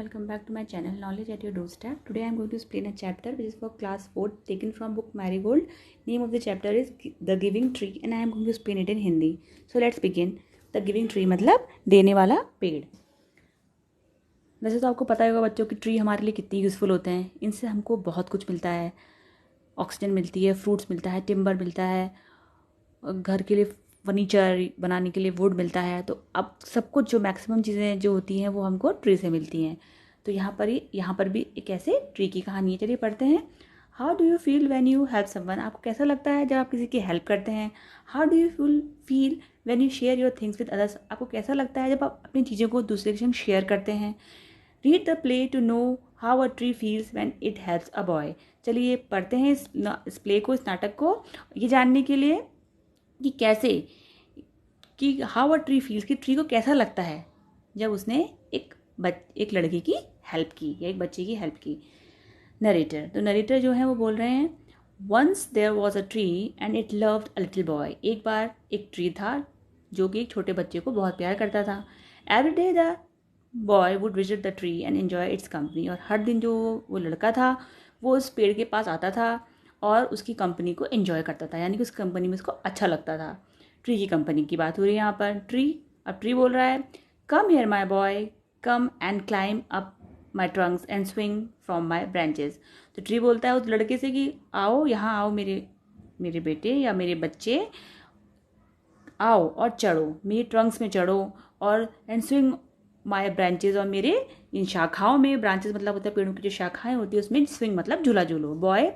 welcome back to my channel Knowledge at Your Doorstep. Today I am going to explain a chapter which is for class 4 taken from book Marigold. Name of the chapter is The Giving Tree and I am going to explain it in Hindi. So let's begin. The Giving Tree मतलब देने वाला पेड़। वैसे तो आपको पता होगा बच्चों कि ट्री हमारे लिए कितनी यूज़फुल होते हैं। इनसे हमको बहुत कुछ मिलता है, ऑक्सीजन मिलती है, फ्रूट्स मिलता है, टिम्बर मिलता है, घर के लिए फर्नीचर बनाने के लिए वुड मिलता है। तो अब सब कुछ जो मैक्सिमम चीज़ें जो होती हैं वो हमको ट्री से मिलती हैं। तो यहाँ पर भी एक ऐसे ट्री की कहानी है। चलिए पढ़ते हैं। How do you feel when you help someone? आपको कैसा लगता है जब आप किसी की हेल्प करते हैं? How do you feel when you share your things with others? आपको कैसा लगता है जब आप अपनी चीज़ों को दूसरे के संग शेयर करते हैं? Read the play to know how a tree feels when it helps a boy. चलिए पढ़ते हैं इस प्ले को, इस नाटक को, ये जानने के लिए कि कैसे कि हाउ अ ट्री फील्स, कि ट्री को कैसा लगता है जब उसने एक लड़के की हेल्प की या एक बच्चे की हेल्प की। नरेटर, तो नरेटर जो है वो बोल रहे हैं, once there was a tree and it loved a little boy. एक बार एक ट्री था जो कि एक छोटे बच्चे को बहुत प्यार करता था। Every day the boy would visit the tree and enjoy it's company. और हर दिन जो वो लड़का था वो उस पेड़ के पास आता था और उसकी कंपनी को एंजॉय करता था, यानी कि उस कंपनी में उसको अच्छा लगता था। ट्री की कंपनी की बात हो रही है यहाँ पर। अब ट्री बोल रहा है, come here my boy, come and climb up my trunks and swing from my branches. तो ट्री बोलता है उस लड़के से कि आओ, यहाँ आओ मेरे बेटे या मेरे बच्चे, आओ और चढ़ो, मेरे ट्रंक्स में चढ़ो और एंड स्विंग माई ब्रांचेज, और मेरे इन शाखाओं में, ब्रांचेस मतलब होता है पेड़ों की जो शाखाएं होती है उसमें स्विंग मतलब झूला झूलो। Boy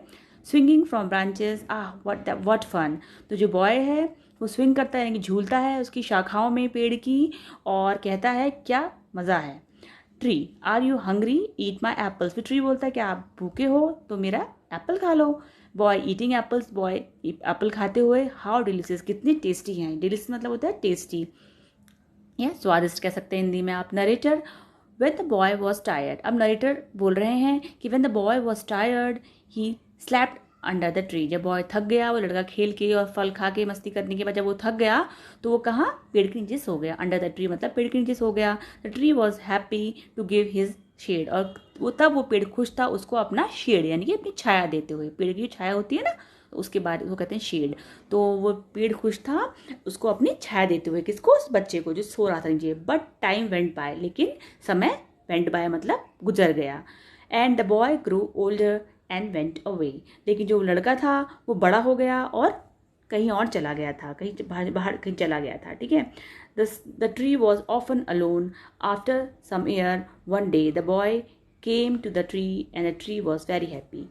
swinging from branches, what fun. तो जो बॉय है वो स्विंग करता है यानी कि झूलता है उसकी शाखाओं में पेड़ की और कहता है क्या मज़ा है। Tree, are you hungry, eat my apples. फिर ट्री बोलता है क्या आप भूखे हो तो मेरा एप्पल खा लो। Boy eating apples, boy apple खाते हुए, हाउ डिलीशियस, कितनी टेस्टी हैं। डिलीशियस मतलब होता है टेस्टी या स्वादिष्ट कह सकते हैं हिंदी में आप। Narrator, when the boy was tired. अब नरेटर बोल रहे हैं कि when the boy was tired he slapped under the tree. जब बॉय थक गया, वो लड़का खेल के और फल खा के मस्ती करने के बाद जब वो थक गया तो वो कहाँ, पेड़ के नीचे सो गया। अंडर द ट्री मतलब पेड़ के नीचे सो गया। The tree was happy to give his shade, और वो पेड़ खुश था उसको अपना शेड यानी कि अपनी छाया देते हुए। पेड़ की छाया होती है ना, तो उसके बाद उसको कहते हैं शेड। तो वो पेड़ खुश था उसको अपनी छाया देते हुए, किसको, उस बच्चे को जो सो रहा था नीचे। बट टाइम वेंट बाय, लेकिन समय वेंट बाय मतलब गुजर गया। And the boy grew older and went away. लेकिन जो लड़का था वो बड़ा हो गया और कहीं और चला गया था, कहीं बाहर बाहर कहीं चला गया था। ठीक है। The tree was often alone after some year. One day the boy came to the tree and the tree was very happy.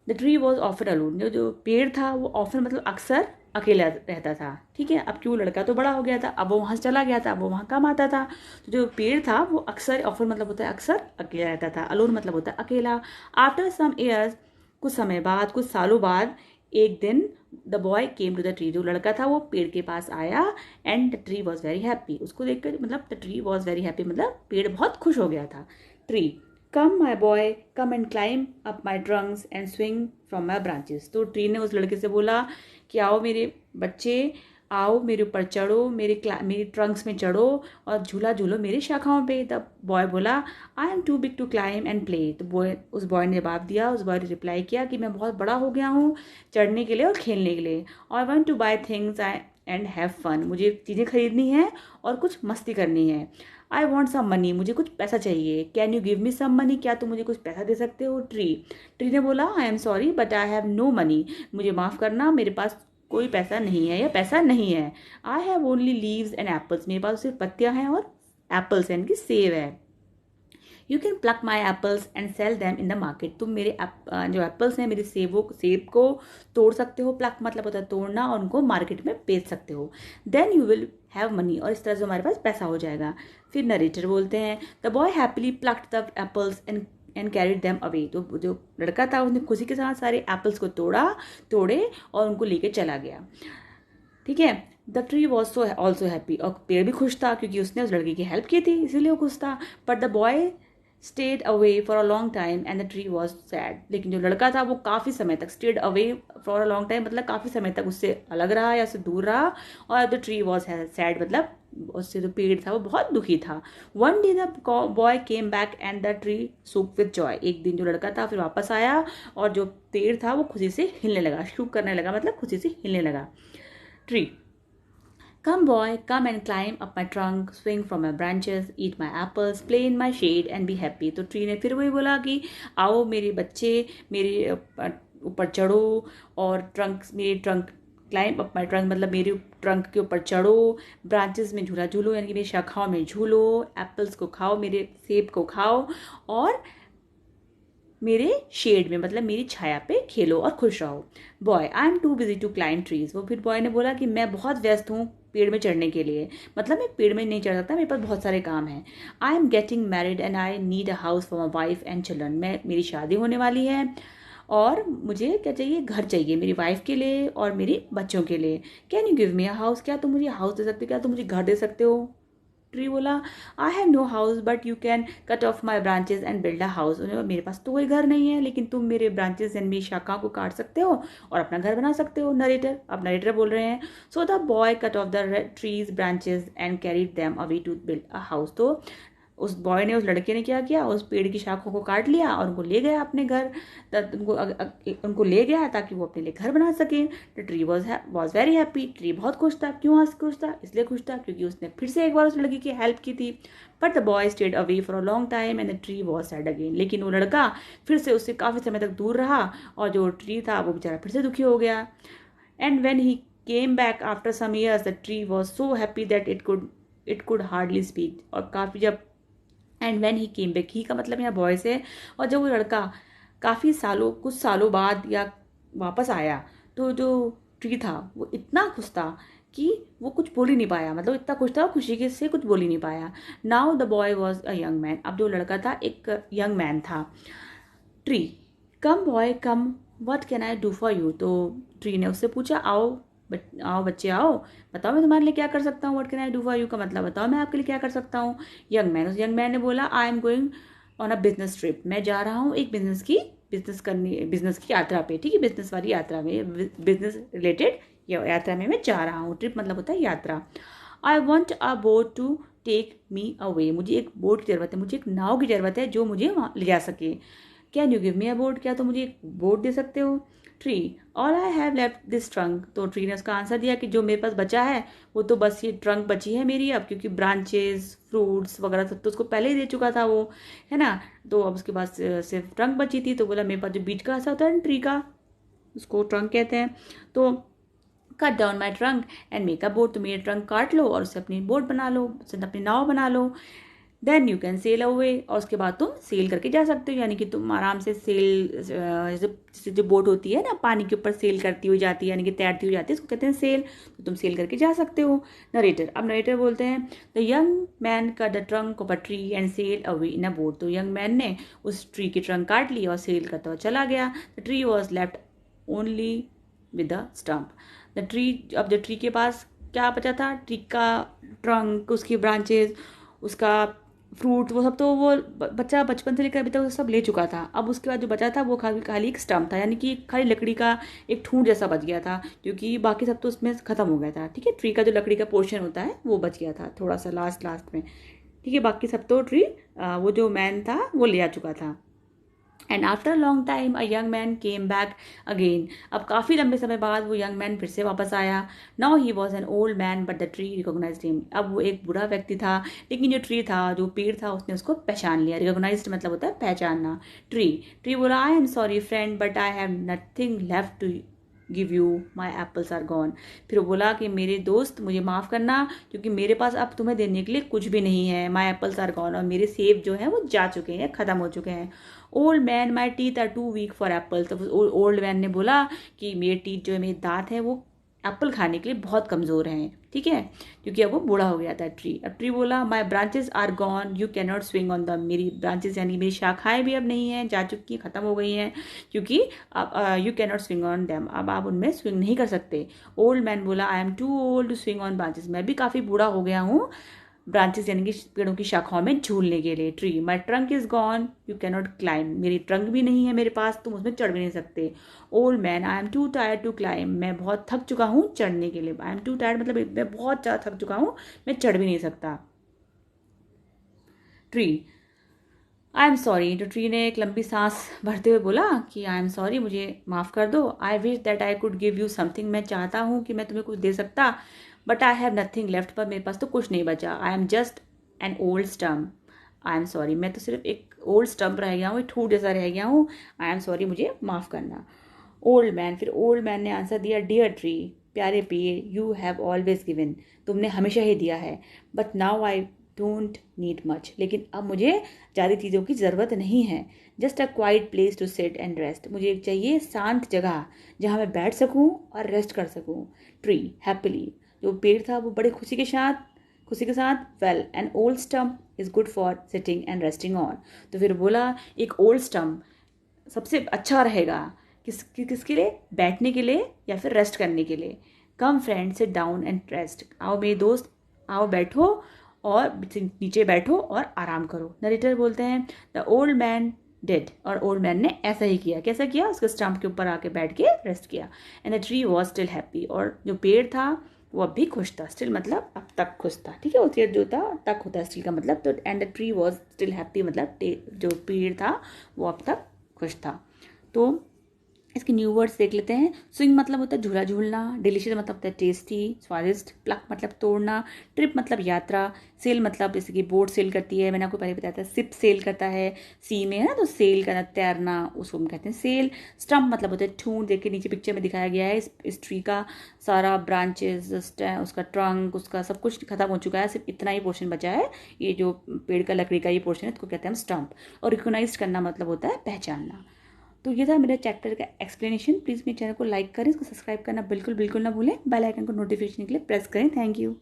The tree was often alone, जो पेड़ था वो ऑफन मतलब अक्सर अकेला रहता था। ठीक है। अब क्यों, लड़का तो बड़ा हो गया था, अब वो वहाँ से चला गया था, अब वो वहाँ काम आता था। तो जो पेड़ था वो अक्सर, ऑफन मतलब होता है अक्सर, अकेला रहता था। अलोन मतलब होता है अकेला। आफ्टर सम ईयर्स, कुछ समय बाद, कुछ सालों बाद, एक दिन the boy came to the tree, जो लड़का था वो पेड़ के पास आया। And the tree was very happy, उसको देखकर मतलब the tree was very happy मतलब पेड़ बहुत खुश हो गया था। Tree, come my boy, come and climb up my trunks and swing from my branches. तो ट्री ने उस लड़के से बोला कि आओ मेरे बच्चे, आओ मेरे ऊपर चढ़ो, मेरे ट्रंक्स में चढ़ो और झूला झूलो मेरी शाखाओं पे। द बॉय बोला, I am too big to climb and play. तो उस बॉय ने जवाब दिया, उस बॉय ने रिप्लाई किया कि मैं बहुत बड़ा हो गया हूँ चढ़ने के लिए और खेलने के लिए। I want to buy things and have fun. मुझे चीज़ें खरीदनी है और कुछ मस्ती करनी है। आई वॉन्ट सम मनी, मुझे कुछ पैसा चाहिए। Can you give me some money, क्या तुम मुझे कुछ पैसा दे सकते हो। ट्री ने बोला, I am sorry but I have no money. मुझे माफ़ करना, मेरे पास कोई पैसा नहीं है या पैसा नहीं है। I have only leaves and apples, मेरे पास सिर्फ पत्तियां हैं और एप्पल्स यानी कि सेब है। You can pluck my apples and sell them in the market. तुम मेरे जो एप्पल्स हैं, मेरे सेब को तोड़ सकते हो, प्लक मतलब होता है तोड़ना, और उनको मार्केट में बेच सकते हो। Then you will have money, और इस तरह से हमारे पास पैसा हो जाएगा। फिर नरेटर बोलते हैं, the boy happily plucked the apples and carried them away. तो जो लड़का था उसने खुशी के साथ सारे एप्पल्स को तोड़े और उनको लेके चला गया। ठीक है। The tree was also happy, और पेड़ भी खुश था क्योंकि उसने उस लड़के की हेल्प की थी इसीलिए वो खुश था। But the boy stayed away for a long time and the tree was sad. लेकिन जो लड़का था वो काफ़ी समय तक, stayed away for a long time मतलब काफ़ी समय तक उससे अलग रहा या उससे दूर रहा, और द ट्री वॉज सैड मतलब उससे जो पेड़ था वो बहुत दुखी था. One day the boy came back and the tree shook with joy. एक दिन जो लड़का था फिर वापस आया और जो पेड़ था वो खुशी से हिलने लगा. शूक करने लगा मतलब खुशी से हिलने लगा. Tree, come boy, come and climb up my trunk, swing from my branches, eat my apples, play in my shade and be happy. तो ट्री ने फिर वही बोला कि आओ मेरे बच्चे, मेरे ऊपर चढ़ो और मेरे trunk, climb up my trunk मतलब मेरे ट्रंक के ऊपर चढ़ो, ब्रांचेस में झूला झूलो यानी कि मेरी शाखाओं में झूलो, एप्पल्स को खाओ, मेरे सेब को खाओ और मेरे शेड में मतलब मेरी छाया पे खेलो और खुश रहो. Boy, I am too busy to climb trees. वो फिर बॉय ने बोला कि मैं बहुत व्यस्त हूँ पेड़ में चढ़ने के लिए, मतलब मैं पेड़ में नहीं चढ़ सकता, मेरे पास बहुत सारे काम हैं. I am getting married and I need a house for my wife and children. मेरी शादी होने वाली है और मुझे क्या चाहिए, घर चाहिए मेरी वाइफ के लिए और मेरे बच्चों के लिए. Can you give me a house. क्या तुम मुझे हाउस दे सकते हो, क्या तुम मुझे घर दे सकते हो. ट्री बोला, I have no house but you can cut off my branches and build a house. मेरे पास तो कोई घर नहीं है लेकिन तुम मेरे ब्रांचेज एंड मेरी शाखाओं को काट सकते हो और अपना घर बना सकते हो. नरेटर, अब नरेटर बोल रहे हैं. So the boy cut off the tree's branches and carried them away to build a house. तो उस बॉय ने, उस लड़के ने क्या किया, उस पेड़ की शाखों को काट लिया और उनको ले गया अपने घर. उनको ले गया ताकि वो अपने लिए घर बना सके. The tree was very happy. Tree बहुत खुश था. क्यों खुश था, इसलिए खुश था क्योंकि उसने फिर से एक बार उस लड़की की हेल्प की थी. But the boy stayed away for a long time and the tree was sad again. लेकिन वो लड़का फिर से उससे काफ़ी समय तक दूर रहा और जो ट्री था वो बेचारा फिर से दुखी हो गया. And when he came back after some years the tree was so happy that it could hardly speak. और काफ़ी जब and when he came back, he का मतलब यहाँ बॉयज़ है. और जब वो लड़का कुछ सालों बाद या वापस आया तो जो ट्री था वो इतना खुश था कि वो कुछ बोल ही नहीं पाया. मतलब इतना खुश था, खुशी के से कुछ बोल ही नहीं पाया. Now the boy was a young man. अब जो लड़का था एक यंग मैन था. Tree, come boy come, what can I do for you. तो ट्री ने उससे पूछा, आओ बच्चे आओ, बताओ मैं तुम्हारे लिए क्या कर सकता हूँ. What can I do for you का मतलब बताओ मैं आपके लिए क्या कर सकता हूँ. उस यंग मैन ने बोला, I am going on a business trip. मैं जा रहा हूँ एक बिजनेस की यात्रा पे. ठीक है, बिजनेस वाली यात्रा में, बिजनेस रिलेटेड यात्रा में मैं जा रहा हूँ. ट्रिप मतलब होता है यात्रा. I want a boat to take me away. मुझे एक बोट की ज़रूरत है, मुझे एक नाव की ज़रूरत है जो मुझे वहाँ ले जा सके. Can you give me a boat. क्या तुम मुझे एक बोट दे सकते हो. Tree, all I have left this trunk. तो ट्री ने उसका आंसर दिया कि जो मेरे पास बचा है वो तो बस ये ट्रंक बची है मेरी अब, क्योंकि ब्रांचेस फ्रूट्स वगैरह सब तो उसको पहले ही दे चुका था वो, है ना. तो अब उसके पास सिर्फ ट्रंक बची थी. तो बोला मेरे पास जो बीच का हिस्सा होता है ट्री का, उसको ट्रंक कहते हैं. तो cut down my trunk and make a boat. तो मेरे ट्रंक काट लो और उससे अपनी बोट बना लो, उससे अपनी नाव बना लो. Then you can sail away. और उसके बाद तुम सेल करके जा सकते हो, यानी कि तुम आराम से जैसे जो बोट होती है ना पानी के ऊपर सेल करती हुई जाती है, यानी कि तैरती हुई जाती है, उसको कहते हैं सेल. तो तुम सेल करके जा सकते हो. नरेटर, अब नरेटर बोलते हैं, the young man cut the trunk off a tree and sail away in a boat. तो यंग मैन ने उस ट्री की ट्रंक काट ली और सेल करता हुआ चला गया. The tree was left only with the stump. The tree, अब द ट्री के पास क्या बचा था, ट्री का ट्रंक, उसकी ब्रांचेज, उसका फ्रूट, वो सब तो वो बच्चा बचपन से लेकर अभी तक सब ले चुका था. अब उसके बाद जो बचा था वो खाली एक स्टम्प था, यानी कि खाली लकड़ी का एक ठूंठ जैसा बच गया था, क्योंकि बाकी सब तो उसमें ख़त्म हो गया था. ठीक है, ट्री का जो लकड़ी का पोर्शन होता है वो बच गया था थोड़ा सा लास्ट में. ठीक है, बाकी सब तो ट्री वो जो मैन था वो ले आ चुका था. And after long time a young man came back again. अब काफ़ी लंबे समय बाद वो यंग मैन फिर से वापस आया. Now he was an old man but the tree recognised him. अब वो एक बूढ़ा व्यक्ति था लेकिन जो ट्री था, जो पेड़ था, उसने उसको पहचान लिया. रिकॉग्नाइज्ड मतलब होता है पहचानना. ट्री बोला, I am sorry friend but I have nothing left to give you, my apples are gone. फिर वो बोला कि मेरे दोस्त मुझे माफ़ करना क्योंकि मेरे पास अब तुम्हें देने के लिए कुछ भी नहीं है. माई एप्पल्स आर गॉन, और मेरे सेब जो है वो जा चुके हैं, ख़त्म हो चुके हैं. Old man, my teeth are too weak for apple. तो ओल्ड मैन ने बोला कि मेरे टीथ जो है, मेरे दांत हैं वो एप्पल खाने के लिए बहुत कमज़ोर हैं. ठीक है, क्योंकि अब वो बूढ़ा हो गया था ट्री. अब ट्री बोला, my branches are gone, you can not swing on them. मेरी ब्रांचेस यानी मेरी शाखाएं भी अब नहीं हैं, जा चुकी, ख़त्म हो गई हैं, क्योंकि you can not swing on them, अब आप उनमें स्विंग नहीं कर सकते. ओल्ड मैन बोला, I am too old to swing on branches. मैं भी काफ़ी बूढ़ा हो गया हूँ ब्रांचेस यानी कि पेड़ों की शाखाओं में झूलने के लिए। Tree, my trunk is gone, you can not climb, मेरी ट्रंक भी नहीं है मेरे पास, तुम उसमें चढ़ भी नहीं सकते। Old man, I am too tired to climb, मैं बहुत थक चुका हूँ चढ़ने के लिए। आई एम टू टायर्ड मतलब मैं बहुत ज़्यादा थक चुका हूँ, मैं चढ़ भी नहीं सकता। ट्री, आई एम सॉरी, तो ट्री ने एक लंबी सांस भरते हुए बोला कि आई एम सॉरी, मुझे माफ़ कर दो। I wish that I could give you something, मैं चाहता हूँ कि मैं तुम्हें कुछ दे सकता, but I have nothing left, पर मेरे पास तो कुछ नहीं बचा। I am just an old stump, I am sorry, मैं तो सिर्फ एक ओल्ड स्टम्प रह गया हूँ, एक ठूट जैसा रह गया हूँ। आई एम सॉरी, मुझे माफ़ करना। ओल्ड मैन, फिर ओल्ड मैन ने आंसर दिया, डियर ट्री, प्यारे पेड़, यू हैव ऑलवेज गिवन, तुमने हमेशा ही दिया है, but now I don't need much, लेकिन अब मुझे ज़्यादा चीज़ों की ज़रूरत नहीं है। Just a quiet place to sit and rest, मुझे चाहिए शांत जगह जहाँ मैं बैठ सकूँ और रेस्ट कर सकूँ। ट्री हैप्पीली, जो पेड़ था वो बड़े खुशी के साथ well an old stump is good for sitting and resting on, तो फिर बोला एक ओल्ड स्टम्प सबसे अच्छा रहेगा किसके लिए, बैठने के लिए या फिर रेस्ट करने के लिए। Come friend, sit down and rest, आओ मेरे दोस्त, आओ बैठो और नीचे बैठो और आराम करो। नरेटर बोलते हैं द ओल्ड मैन डिड, और ओल्ड मैन ने ऐसा ही किया। कैसा किया, उसके स्टम्प के ऊपर आके बैठ के रेस्ट किया। And the tree was still happy, और जो पेड़ था वो अब भी खुश था। स्टिल मतलब अब तक खुश था, ठीक है, वो जो था तक होता है स्टिल का मतलब। तो and the tree was still happy मतलब जो पेड़ था वो अब तक खुश था। तो इसके न्यू वर्ड्स देख लेते हैं। स्विंग मतलब होता है झूला झूलना, डिलीशियस मतलब होता है टेस्टी स्वादिष्ट, प्लक मतलब तोड़ना, ट्रिप मतलब यात्रा, सेल मतलब जैसे कि बोट सेल करती है, मैंने आपको पहले बताया था, सिप सेल करता है सी में, है ना, तो सेल करना तैरना, उसको हम कहते हैं सेल। स्टम्प मतलब होता है ठूंठ, देखिए नीचे पिक्चर में दिखाया गया है इस ट्री का सारा ब्रांचेस, उसका ट्रंक, उसका सब कुछ खत्म हो चुका है, सिर्फ इतना ही पोर्शन बचा है, ये जो पेड़ का लकड़ी का ये पोर्शन है, इसको कहते हैं हम स्टम्प। और रिकोगनाइज करना मतलब होता है पहचानना। तो ये था मेरा चैप्टर का एक्सप्लेनेशन। प्लीज़ मेरे चैनल को लाइक करें, इसको सब्सक्राइब करना बिल्कुल बिल्कुल ना भूलें, बेल आइकन को नोटिफिकेशन के लिए प्रेस करें। Thank you.